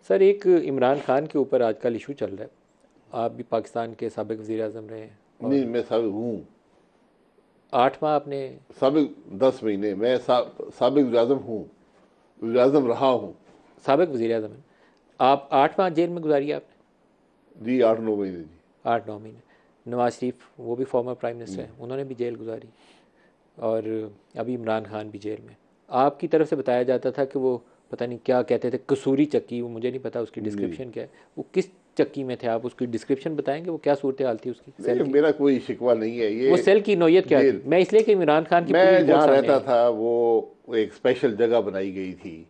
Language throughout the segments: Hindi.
सर एक इमरान खान के ऊपर आजकल इशू चल रहा है। आप भी पाकिस्तान के साबिक वज़ीर आज़म रहे हैं नहीं, और मैं साबिक हूँ। 8 माह आपने साबिक 10 महीने मैं साबिक वज़ीर-ए-आज़म हूँ, वज़ीर-ए-आज़म रहा हूँ। साबिक वज़ीर आज़म हैं। आप 8 माह जेल में गुजारी आपने। जी, 8-9 महीने जी। 8-9 महीने। नवाज शरीफ वो भी फॉर्मर प्राइम मिनिस्टर हैं, उन्होंने भी जेल गुजारी। और अभी इमरान खान भी जेल में। आपकी तरफ से बताया जाता था कि वो पता नहीं क्या कहते थे, कसूरी चक्की, वो मुझे नहीं पता उसकी जी, डिस्क्रिप्शन क्या है। वो किस चक्की में थे, आप उसकी डिस्क्रिप्शन बताएंगे, वो क्या सूरत हाल थी उसकी सेल नहीं, की। मेरा कोई शिकवा नहीं है वो ये। सेल की नौयत क्या थी, जेल, मैं इसलिए कि इमरान खान की पूरी मैं रिपोर्ट जहाँ सामने रहता आई है। था वो एक स्पेशल जगह बनाई गई थी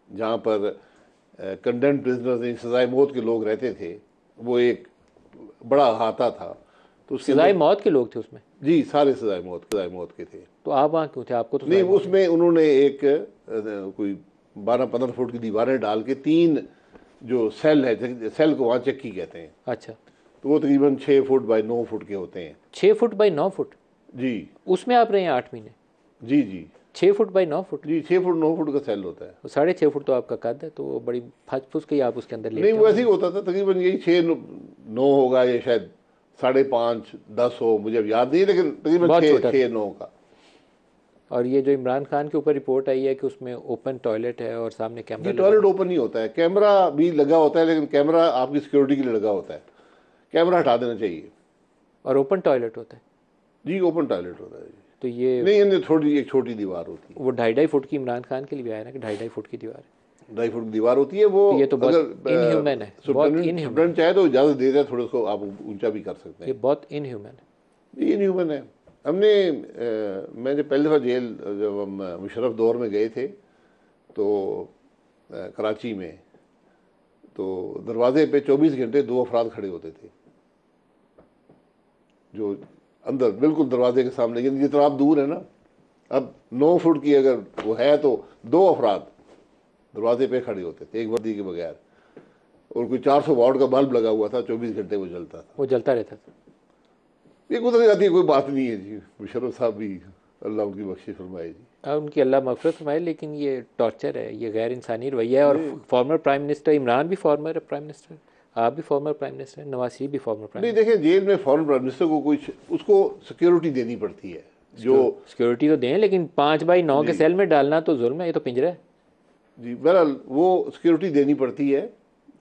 जहाँ पर कंडेम्ड प्रिजनर्स, सजाए मौत के लोग रहते थे। वो एक बड़ा अहाता था, तो उसके सजाए अंदर मौत के लोग थे उसमें। जी सारे सजाए मौत के थे। तो आप वहाँ क्यों थे, आपको तो नहीं, सजाए मौत नहीं। उसमें उन्होंने एक कोई 12-15 फुट की दीवारें डाल के 3 जो सेल है, सेल को वहाँ चक्की कहते हैं। अच्छा। तो वो तकरीबन 6 फुट बाई 9 फुट के होते हैं। 6 फुट बाई 9 फुट। जी उसमें आप रहे हैं 8 महीने। जी जी 6 फुट बाई 9 फुट। जी 6 फुट 9 फुट का सेल होता है। तो 6.5 फुट तो आपका कद है, तो वो बड़ी फस फुस के ही आप उसके अंदर नहीं, लेटते वो ऐसे होंगे ही ना। होता था, तकरीबन यही 6-9 होगा, या शायद 5.5-10 हो, मुझे अब याद नहीं, लेकिन तकरीबन बहुत छः छोटा था। छः नौ का। और ये जो इमरान खान के ऊपर रिपोर्ट आई है कि उसमें ओपन टॉयलेट है और सामने कैमरा जी, लगा टॉयलेट हुआ ओपन नहीं होता है, कैमरा भी लगा होता है, लेकिन कैमरा आपकी सिक्योरिटी के लिए लगा होता है। कैमरा हटा देना चाहिए। है और ओपन टॉयलेट होता है। जी, ओपन टॉयलेट होता है जी। तो ये नहीं, ये थोड़ी एक छोटी दीवार होती है। वो 2.5-2.5 फुट की इमरान खान के लिए भी आया ना कि 2.5-2.5 फुट की दीवार है। 2.5 फुट की दीवार होती है वो। तो ये तो बहुत इनह्यूमन अगर है, बहुत सुप्रेंटेंडेंट इनह्यूमन है। सुप्रेंटेंडेंट चाहे तो इजाज़त दे दे, थोड़ा उसको आप ऊंचा भी कर सकते ये हैं। बहुत इनह्यूमन है। ये ह्यूमन है। हमने मैं जब पहली दफ़ा जेल, जब हम मुशर्रफ दौर में गए थे, तो कराची में, तो दरवाजे पे 24 घंटे 2 अफराद खड़े होते थे, जो अंदर बिल्कुल दरवाजे के सामने, लेकिन जितना आप दूर है ना, अब 9 फुट की अगर वो है तो 2 अफराद दरवाजे पे खड़े होते थे एक वर्दी के बगैर। और कोई 400 वाट का बल्ब लगा हुआ था, 24 घंटे वो जलता था। वो जलता रहता था। ये गुजर जाती है, कोई बात नहीं है जी। मुशर्रफ साहब भी, अल्लाह उनकी बख्शिश फरमाए जी। अब उनकी अल्लाह मग़फ़िरत फरमाए, लेकिन ये टॉर्चर है, ये गैर इंसानी रवैया है। और नहीं फॉर्मर प्राइम मिनिस्टर इमरान भी फॉर्मर प्राइम मिनिस्टर, आप भी former prime minister, Nawaz Sharif भी फॉर्मर प्राइम नहीं, मिनिस्टर। देखें, जेल में फॉरेन प्राइम मिनिस्टर को कुछ उसको सिक्योरिटी देनी पड़ती है जो। सिक्योरिटी तो दें, लेकिन 5 बाई 9 के जी सेल में डालना तो जुल्म है, ये तो पिंजरा है। जी, बहरहाल वो सिक्योरिटी देनी पड़ती है,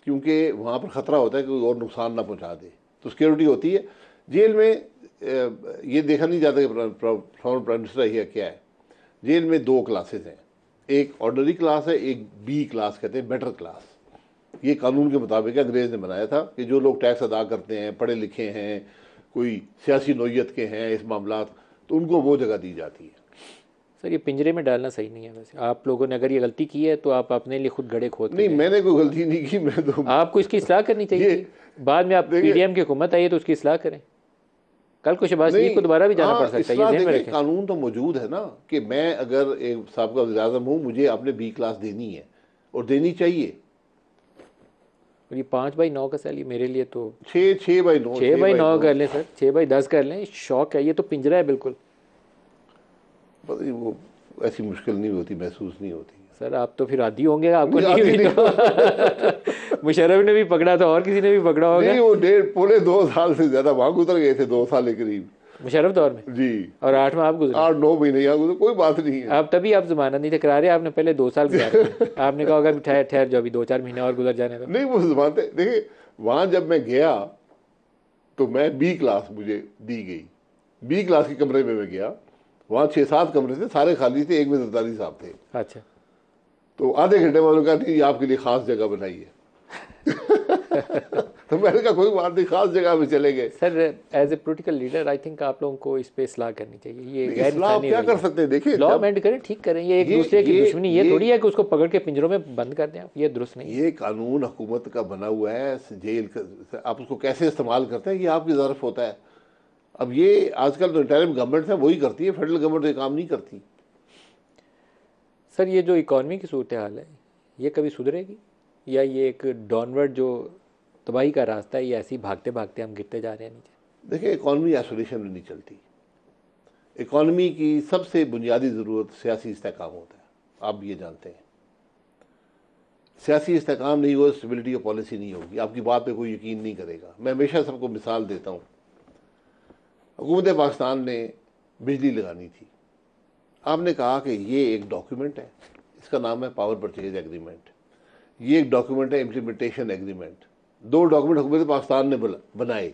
क्योंकि वहाँ पर ख़तरा होता है कि कोई और नुकसान ना पहुँचा दे, तो सिक्योरिटी होती है। जेल में ये देखा नहीं जाता कि फॉरेन प्राइम मिनिस्टर है क्या है। जेल में 2 क्लासेस हैं, एक ऑर्डनरी क्लास है, एक बी क्लास कहते हैं, बेटर क्लास। ये कानून के मुताबिक अंग्रेज़ ने बनाया था कि जो लोग टैक्स अदा करते हैं, पढ़े लिखे हैं, कोई सियासी नौयत के हैं इस मामलात, तो उनको वो जगह दी जाती है। सर ये पिंजरे में डालना सही नहीं है। वैसे आप लोगों ने अगर ये गलती की है तो आप अपने लिए खुद गड़े खोद के नहीं, गए। मैंने कोई गलती नहीं की, मैं तो आपको इसकी इस्लाह करनी चाहिए ये थी। बाद में आप देखिए। पीडीएम की हुकूमत आई है तो उसकी इस्लाह करें। कल को शहबाज शरीफ नहीं, को दोबारा भी जाना पड़ हाँ, सकता है, ये इसलाह ध्यान में देखिए, रखें। कानून तो मौजूद है ना, कि मैं अगर एक साबिक़ वज़ीर-ए-आज़म हूँ, मुझे अपने बी क्लास देनी है, और देनी चाहिए। और ये 5 बाई 9 का सेल, ये मेरे लिए तो 6 6 बाई 9, छः छः बाई बाई नौ नौ कर लें सर, 6 बाई 10 कर लें। शौक है, ये तो पिंजरा है बिल्कुल। पता नहीं, वो ऐसी मुश्किल नहीं होती, महसूस नहीं होती। सर आप तो फिर आदी होंगे, आपको नहीं, नहीं आती हुई नहीं तो मुशर्रफ ने भी पकड़ा था और किसी ने भी पकड़ा होगा। नहीं, वो 1.5 पौने 2 साल से ज़्यादा वहाँ गुजर गए थे, 2 साल के करीब। मुशर्रफ दौर में। जी, और 8 माह आप गुजरे। 8-9 महीने यहाँ गुजर, कोई बात नहीं है। आप तभी आप जमानत नहीं थे करा रहे, आपने पहले 2 साल गुजारे थे। आपने कहा होगा अभी ठहर ठहर जो, अभी 2-4 महीने और गुजर जाने दो। नहीं, वो जमानते देखिए, वहाँ जब मैं गया तो मैं बी क्लास मुझे दी गई। बी क्लास के कमरे में मैं गया, वहाँ 6-7 कमरे थे, सारे खाली थे, एक में जरदारी साहब थे। अच्छा। तो आधे घंटे में उन्होंने कहा नहीं, ये आपके लिए खास जगह बनाई है। तो मैंने कहा कोई बात नहीं, खास जगह में चले गए। Sir as a political leader I think आप लोगों को इस पे इस्लाह करनी चाहिए, ये नहीं, गैर इस्लाह आप इंसानी क्या कर रवैया। सकते हैं, देखिए, लॉ जब अमेंड करें, ठीक करें। ये एक दूसरे की दुश्मनी ये थोड़ी है कि उसको पकड़ के पिंजरों में बंद कर दें आप, ये दुरुस्त नहीं है। ये कानून हुकूमत का बना हुआ है, जेल का आप उसको कैसे इस्तेमाल करते हैं, ये आपकी ज़रफ़ होता है। अब ये आजकल तो इंटरिम गवर्नमेंट है, वही करती है, फेडरल गवर्नमेंट ये काम नहीं करती। सर ये जो इकॉनमी की सूरत हाल है, ये कभी सुधरेगी, या ये एक डाउनवर्ड जो तबाही का रास्ता है, ये ऐसे ही भागते भागते हम गिरते जा रहे हैं नीचे। देखिए, इकॉनमी आइसोलेशन में नहीं चलती। इकॉनमी की सबसे बुनियादी ज़रूरत सियासी इस्तेहकाम होता है, आप भी ये जानते हैं। सियासी इस्तेकाम नहीं होगा, स्टेबिलिटी ऑफ पॉलिसी नहीं होगी, आपकी बात पे कोई यकीन नहीं करेगा। मैं हमेशा सबको मिसाल देता हूँ, हुकूमत पाकिस्तान ने बिजली लगानी थी, आपने कहा कि ये एक डॉक्यूमेंट है, इसका नाम है पावर परचेज एग्रीमेंट, ये एक डॉक्यूमेंट है इम्प्लीमेंटेशन एग्रीमेंट। दो डॉक्यूमेंट हुकूमत पाकिस्तान ने बनाए,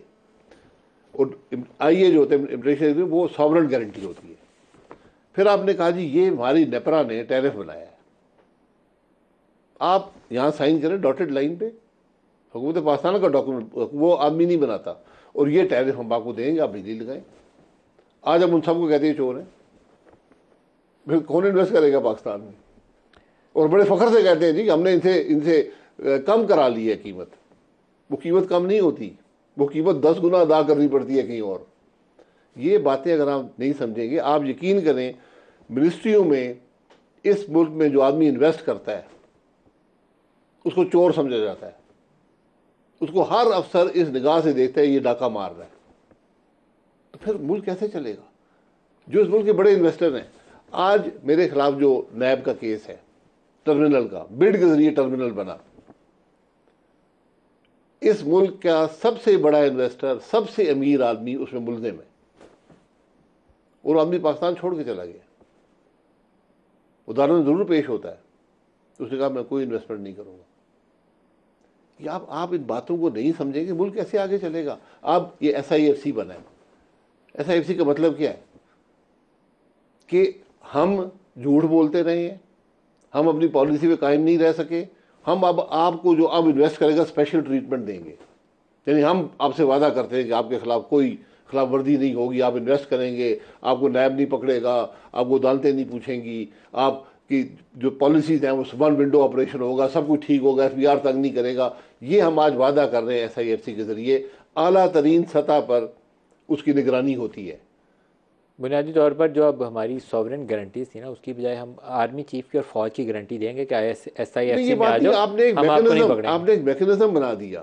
और आईए जो होते हैं इम्प्लीमेंटेशन एग्रीमेंट, वो सॉवरेन गारंटी होती है। फिर आपने कहा जी ये हमारी नेपरा ने टैरिफ बनाया है, आप यहाँ साइन करें डॉटेड लाइन पे, हुकूमत पाकिस्तान का डॉक्यूमेंट, वो आदमी नहीं बनाता, और ये टैरिफ हम आपको देंगे, आप बिजली लगाएं। आज हम उन सबको कहते हैं चोर हैं, फिर कौन इन्वेस्ट करेगा पाकिस्तान में? और बड़े फख्र से कहते हैं जी हमने इनसे कम करा ली है कीमत। वो कीमत कम नहीं होती, वो कीमत 10 गुना अदा करनी पड़ती है कहीं और। ये बातें अगर आप नहीं समझेंगे, आप यकीन करें मिनिस्ट्रियों में इस मुल्क में जो आदमी इन्वेस्ट करता है उसको चोर समझा जाता है, उसको हर अफसर इस निगाह से देखता है ये डाका मार रहा है। तो फिर मुल्क कैसे चलेगा? जो इस मुल्क के बड़े इन्वेस्टर हैं, आज मेरे खिलाफ जो नैब का केस है टर्मिनल का, बिड के जरिए टर्मिनल बना, इस मुल्क का सबसे बड़ा इन्वेस्टर, सबसे अमीर आदमी उसमें मुलजिम है, और आदमी पाकिस्तान छोड़ के चला गया। उदाहरण जरूर पेश होता है, उसने कहा मैं कोई इन्वेस्टमेंट नहीं करूंगा। ये आप इन बातों को नहीं समझेंगे, मुल्क कैसे आगे चलेगा? आप ये SIFC बनाए, SIFC का मतलब क्या है कि हम झूठ बोलते रहे हैं, हम अपनी पॉलिसी पे कायम नहीं रह सके, हम अब आपको जो अब इन्वेस्ट करेगा स्पेशल ट्रीटमेंट देंगे। यानी हम आपसे वादा करते हैं कि आपके खिलाफ कोई खिलाफ वर्दी नहीं होगी, आप इन्वेस्ट करेंगे, आपको नैब नहीं पकड़ेगा, आपको अदालतें नहीं पूछेंगी, आपकी जो पॉलिसीज हैं वो वन विंडो ऑपरेशन होगा, सब कुछ ठीक होगा, SBR तंग नहीं करेगा। ये हम आज वादा कर रहे हैं SIFC के ज़रिए, आला तरीन सतह पर उसकी निगरानी होती है। बुनियादी तौर पर जो अब हमारी सॉवरेन गारंटीज थी ना, उसकी बजाय हम आर्मी चीफ की और फौज की गारंटी देंगे कि SIFC में आ जाओ, हम आपको नहीं पकड़ेंगे। आपने एक मैकेनिज्म बना दिया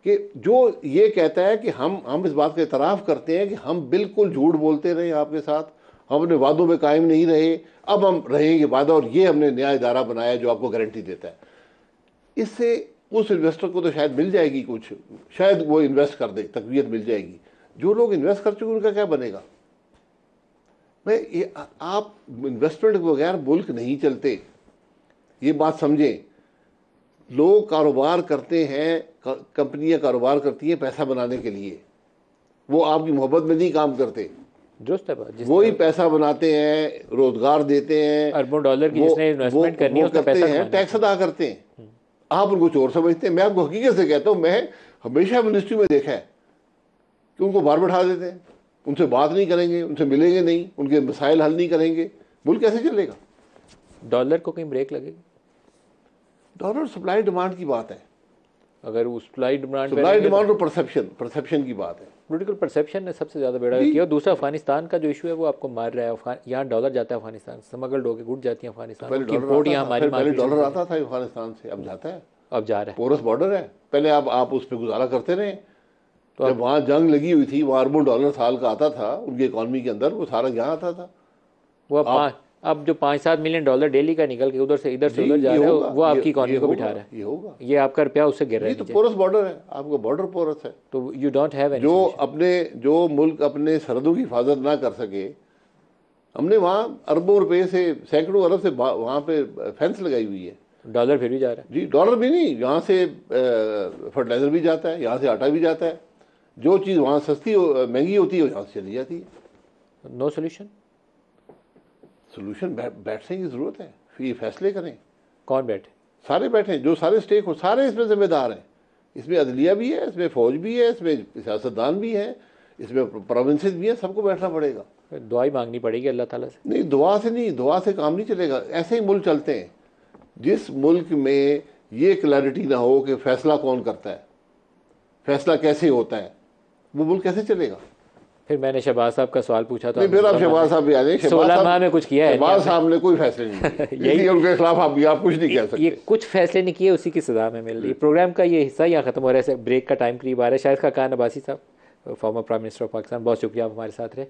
कि जो ये कहता है कि हम इस बात का इतराफ़ करते हैं कि हम बिल्कुल झूठ बोलते रहे आपके साथ, हम अपने वादों में कायम नहीं रहे, अब हम रहेंगे वादा, और ये हमने नया इदारा बनाया जो आपको गारंटी देता है। इससे उस इन्वेस्टर को तो शायद मिल जाएगी कुछ, शायद वो इन्वेस्ट कर दे, तकवीत मिल जाएगी। जो लोग इन्वेस्ट कर चुके उनका क्या बनेगा? आप इन्वेस्टमेंट के बगैर मुल्क नहीं चलते, ये बात समझें। लोग कारोबार करते हैं, कंपनियां कारोबार करती हैं पैसा बनाने के लिए, वो आपकी मोहब्बत में नहीं काम करते। वही पैसा बनाते हैं, रोजगार देते हैं, अरबों डॉलर की जिसने इन्वेस्टमेंट करनी है उसका पैसा हैं, टैक्स अदा करते हैं। आप उनको चोर समझते हैं। मैं आपको हकीकत से कहता हूँ, मैं हमेशा मिनिस्ट्री में देखा है कि उनको बाहर बैठा देते हैं, उनसे बात नहीं करेंगे, उनसे मिलेंगे नहीं, उनके मसाइल हल नहीं करेंगे, मुल्क कैसे चलेगा? डॉलर को कहीं ब्रेक लगेगी? डॉलर सप्लाई डिमांड की बात है। अगर उस सप्लाई डिमांड और परसेप्शन की बात है। पॉलिटिकल परसेप्शन ने सबसे ज़्यादा बेड़ा किया। और दूसरा अफगानिस्तान का जो इशू है वो आपको मार रहा है। यहाँ डॉलर जाता है अफगानिस्तान, स्मगल्ड होकर घुट जाती है अफगानिस्तान। पहले डॉलर आता था अफगानिस्तान से, अब जाता है, अब जा रहा है। पोरस बॉर्डर है, पहले आप उस पर गुजारा करते रहे। तो जब वहाँ जंग लगी हुई थी, वहाँ अरबों डॉलर साल का आता था उनकी इकॉनमी के अंदर, वो सारा यहाँ आता था। वो अब जो 5-7 मिलियन डॉलर डेली का निकल के उधर से इधर से उधर जा रहा है, वो आपकी इकॉनमी को बिठा रहा है। ये होगा, ये आपका रुपया उससे गिर रहा है। तो पोरस बॉर्डर है, आपका बॉर्डर पोरस है, तो यू डोंट हैव जो मुल्क अपने सरहदों की हिफाजत ना कर सके, हमने वहाँ अरबों रुपए से, सैकड़ों अरब से वहाँ पे फेंस लगाई हुई है। डॉलर फिर भी जा रहा है जी, डॉलर भी नहीं, यहाँ से फर्टिलाइजर भी जाता है, यहाँ से आटा भी जाता है। जो चीज़ वहाँ सस्ती महंगी होती है वो यहाँ से चली जाती है। No solution. सोल्यूशन बैठने की ज़रूरत है, फिर ये फैसले करें। कौन बैठे? सारे बैठे, जो सारे स्टेक हो, सारे इसमें जिम्मेदार हैं। इसमें अदलिया भी है, इसमें फ़ौज भी है, इसमें सियासतदान भी है, इसमें प्रोविंसेस भी हैं, सबको बैठना पड़ेगा। दुआ ही मांगनी पड़ेगी अल्लाह ताला से। नहीं, दुआ से नहीं, दुआ से काम नहीं चलेगा। ऐसे ही मुल्क चलते हैं। जिस मुल्क में ये क्लैरिटी ना हो कि फ़ैसला कौन करता है, फ़ैसला कैसे होता है, वो मुल्क कैसे चलेगा? फिर मैंने शहबाज साहब का सवाल पूछा था। फिर आप शहबाज साहब भी आ जाए। 16 माह में कुछ किया है? शहबाज साहब ने कोई फैसले नहीं किए, यही उनके खिलाफ आप कुछ नहीं कह सकते। ये कुछ फैसले नहीं किए, उसी की सजा में मिल रही। प्रोग्राम का ये हिस्सा यहाँ खत्म हो रहा है, ब्रेक का टाइम करीब आ रहा है। शायद खान अब्बासी साहब, former prime minister of Pakistan, बहुत शुक्रिया आप हमारे साथ रहे।